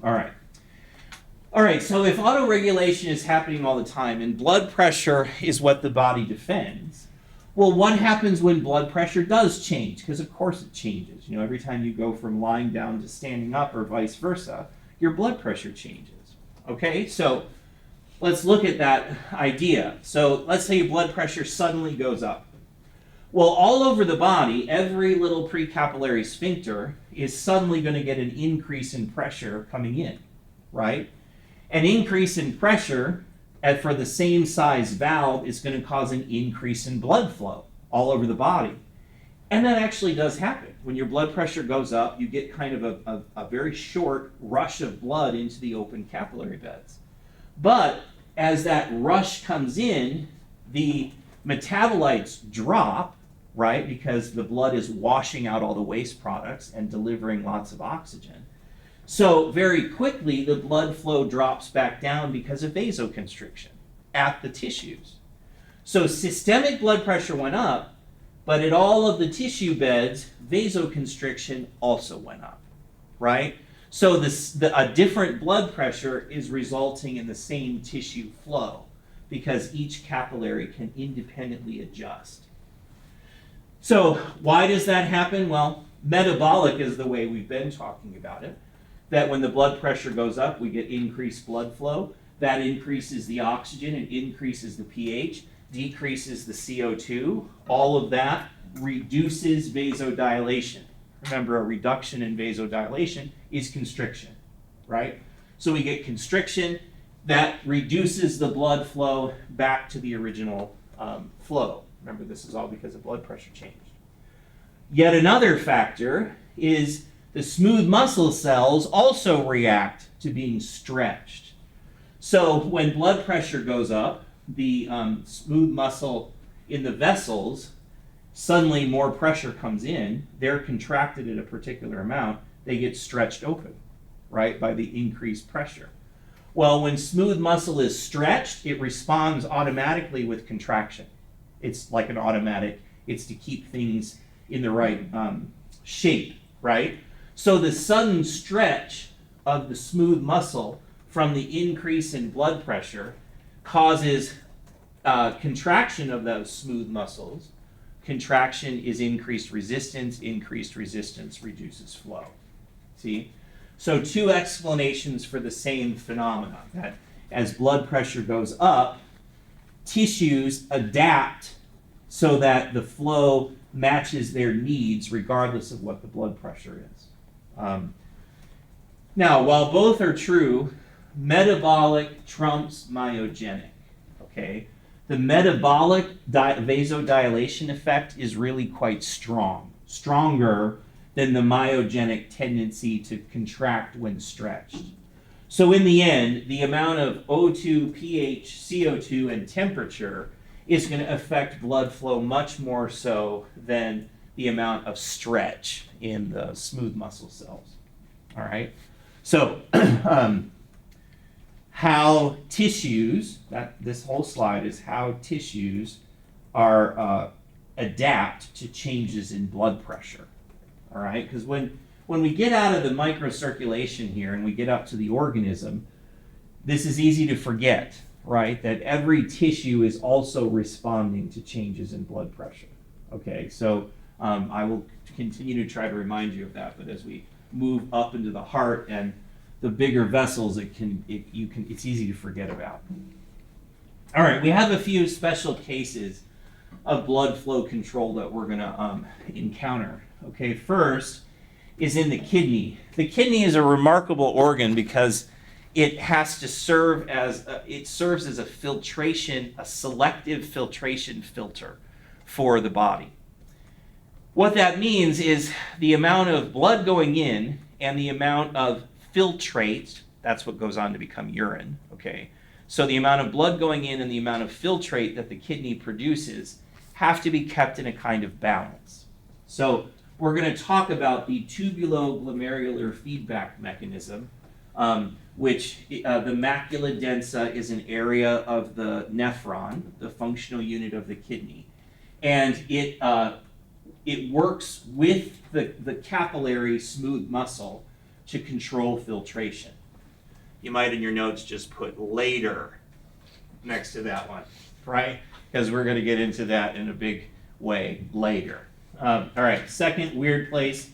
All right. All right, so if autoregulation is happening all the time and blood pressure is what the body defends, well, what happens when blood pressure does change? Because of course it changes. You know, every time you go from lying down to standing up or vice versa, your blood pressure changes. Okay, so let's look at that idea. So let's say your blood pressure suddenly goes up. Well, all over the body, every little precapillary sphincter is suddenly going to get an increase in pressure coming in, right? An increase in pressure for the same size valve is going to cause an increase in blood flow all over the body. And that actually does happen. When your blood pressure goes up, you get kind of a very short rush of blood into the open capillary beds. But as that rush comes in, the metabolites drop, right? Because the blood is washing out all the waste products and delivering lots of oxygen. So very quickly, the blood flow drops back down because of vasoconstriction at the tissues. So systemic blood pressure went up, but at all of the tissue beds, vasoconstriction also went up, right? So a different blood pressure is resulting in the same tissue flow because each capillary can independently adjust. So why does that happen? Well, metabolic is the way we've been talking about it. That when the blood pressure goes up, we get increased blood flow. That increases the oxygen and increases the pH, decreases the CO2. All of that reduces vasodilation. Remember, a reduction in vasodilation is constriction, right? So we get constriction that reduces the blood flow back to the original flow. Remember, this is all because of blood pressure changed. Yet another factor is the smooth muscle cells also react to being stretched. So when blood pressure goes up, the smooth muscle in the vessels, suddenly more pressure comes in, they're contracted at a particular amount, they get stretched open, right, by the increased pressure. Well, when smooth muscle is stretched, it responds automatically with contraction. It's like an automatic, it's to keep things in the right shape, right? So the sudden stretch of the smooth muscle from the increase in blood pressure causes contraction of those smooth muscles. Contraction is increased resistance reduces flow. See? So two explanations for the same phenomenon, that as blood pressure goes up, tissues adapt so that the flow matches their needs regardless of what the blood pressure is. Now, while both are true, metabolic trumps myogenic, okay? The metabolic vasodilation effect is really quite strong, stronger than the myogenic tendency to contract when stretched. So in the end, the amount of O2, pH, CO2, and temperature is going to affect blood flow much more so than the amount of stretch in the smooth muscle cells. All right? So how tissues, this whole slide is how tissues are adapt to changes in blood pressure. All right? Because when we get out of the microcirculation here and we get up to the organism, this is easy to forget, right? That every tissue is also responding to changes in blood pressure. Okay, so I will continue to try to remind you of that, but as we move up into the heart and the bigger vessels, it's easy to forget about. All right, we have a few special cases of blood flow control that we're going to encounter. Okay, first is in the kidney. The kidney is a remarkable organ because it has to serve as it serves as a selective filtration filter for the body. What that means is the amount of blood going in and the amount of filtrate, that's what goes on to become urine, okay? So the amount of blood going in and the amount of filtrate that the kidney produces have to be kept in a kind of balance. So we're going to talk about the tubuloglomerular feedback mechanism, which the macula densa is an area of the nephron, the functional unit of the kidney. And it works with the capillary smooth muscle to control filtration. You might in your notes just put later next to that one, right? Because we're going to get into that in a big way later. All right, second weird place,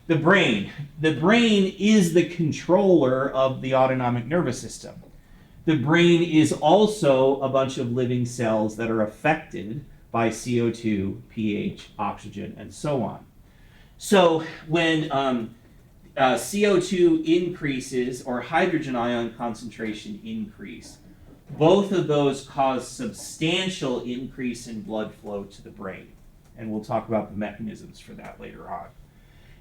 the brain. The brain is the controller of the autonomic nervous system. The brain is also a bunch of living cells that are affected by CO2, pH, oxygen, and so on. So when CO2 increases or hydrogen ion concentration increase, both of those cause substantial increase in blood flow to the brain. And we'll talk about the mechanisms for that later on.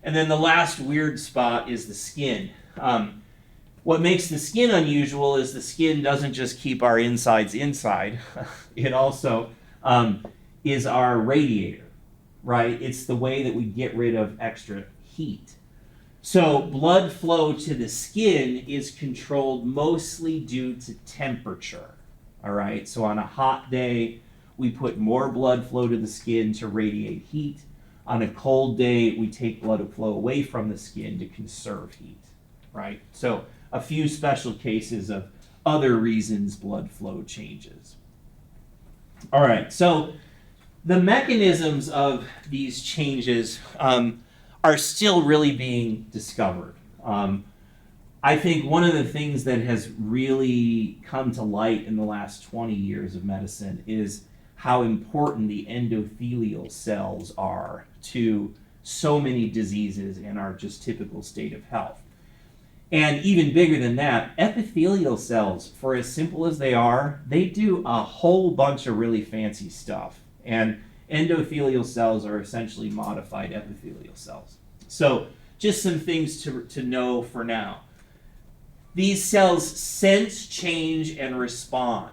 And then the last weird spot is the skin. What makes the skin unusual is the skin doesn't just keep our insides inside. It also is our radiator, right? It's the way that we get rid of extra heat. So blood flow to the skin is controlled mostly due to temperature, all right? So on a hot day, we put more blood flow to the skin to radiate heat. On a cold day, we take blood flow away from the skin to conserve heat, right? So a few special cases of other reasons blood flow changes. All right, so the mechanisms of these changes are still really being discovered. I think one of the things that has really come to light in the last 20 years of medicine is how important the endothelial cells are to so many diseases in our just typical state of health. And even bigger than that, epithelial cells, for as simple as they are, they do a whole bunch of really fancy stuff. And endothelial cells are essentially modified epithelial cells. So just some things to know for now. These cells sense change and respond.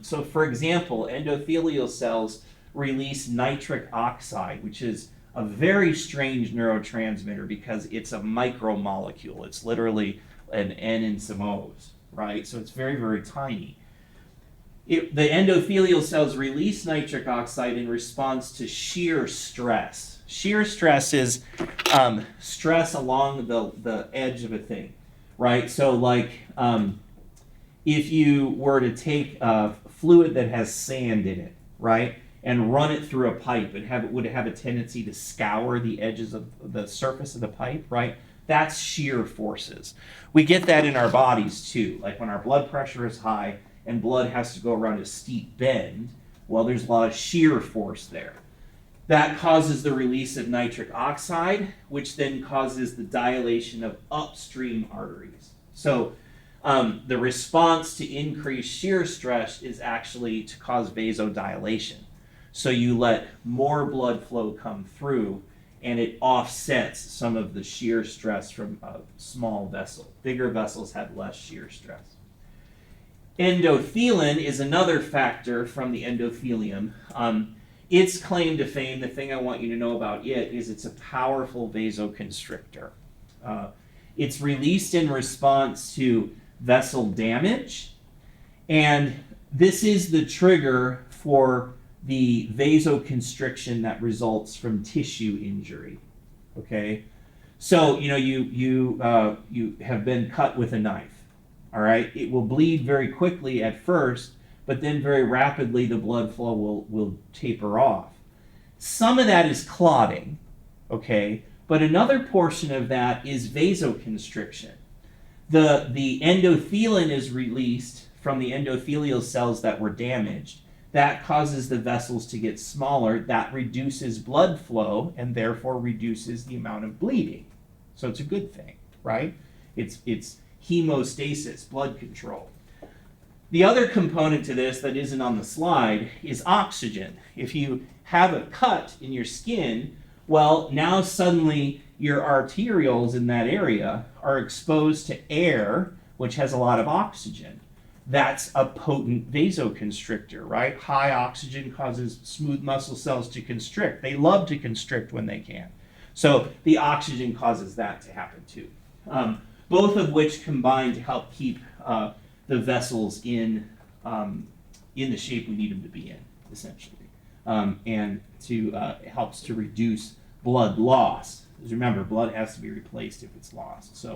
So for example, endothelial cells release nitric oxide, which is a very strange neurotransmitter because it's a micromolecule. It's literally an N and some O's, right? So it's very, very tiny. The endothelial cells release nitric oxide in response to shear stress. Shear stress is stress along the edge of a thing, right? So like if you were to take a fluid that has sand in it, right, and run it through a pipe, it would have a tendency to scour the edges of the surface of the pipe, right? That's shear forces. We get that in our bodies too. Like when our blood pressure is high and blood has to go around a steep bend, well, there's a lot of shear force there. That causes the release of nitric oxide, which then causes the dilation of upstream arteries. So the response to increased shear stress is actually to cause vasodilation. So you let more blood flow come through, and it offsets some of the shear stress from a small vessel. Bigger vessels have less shear stress. Endothelin is another factor from the endothelium. Its claim to fame, the thing I want you to know about it, is it's a powerful vasoconstrictor. It's released in response to vessel damage, and this is the trigger for the vasoconstriction that results from tissue injury. Okay, so you have been cut with a knife. All right, it will bleed very quickly at first, but then very rapidly the blood flow will taper off. Some of that is clotting, okay, but another portion of that is vasoconstriction. The endothelin is released from the endothelial cells that were damaged. That causes the vessels to get smaller. That reduces blood flow and therefore reduces the amount of bleeding. So it's a good thing, right? It's hemostasis, blood control. The other component to this that isn't on the slide is oxygen. If you have a cut in your skin, well, now suddenly your arterioles in that area are exposed to air, which has a lot of oxygen. That's a potent vasoconstrictor, right? High oxygen causes smooth muscle cells to constrict. They love to constrict when they can. So the oxygen causes that to happen too. Both of which combine to help keep the vessels in the shape we need them to be in, essentially. And it helps to reduce blood loss. Because remember, blood has to be replaced if it's lost. So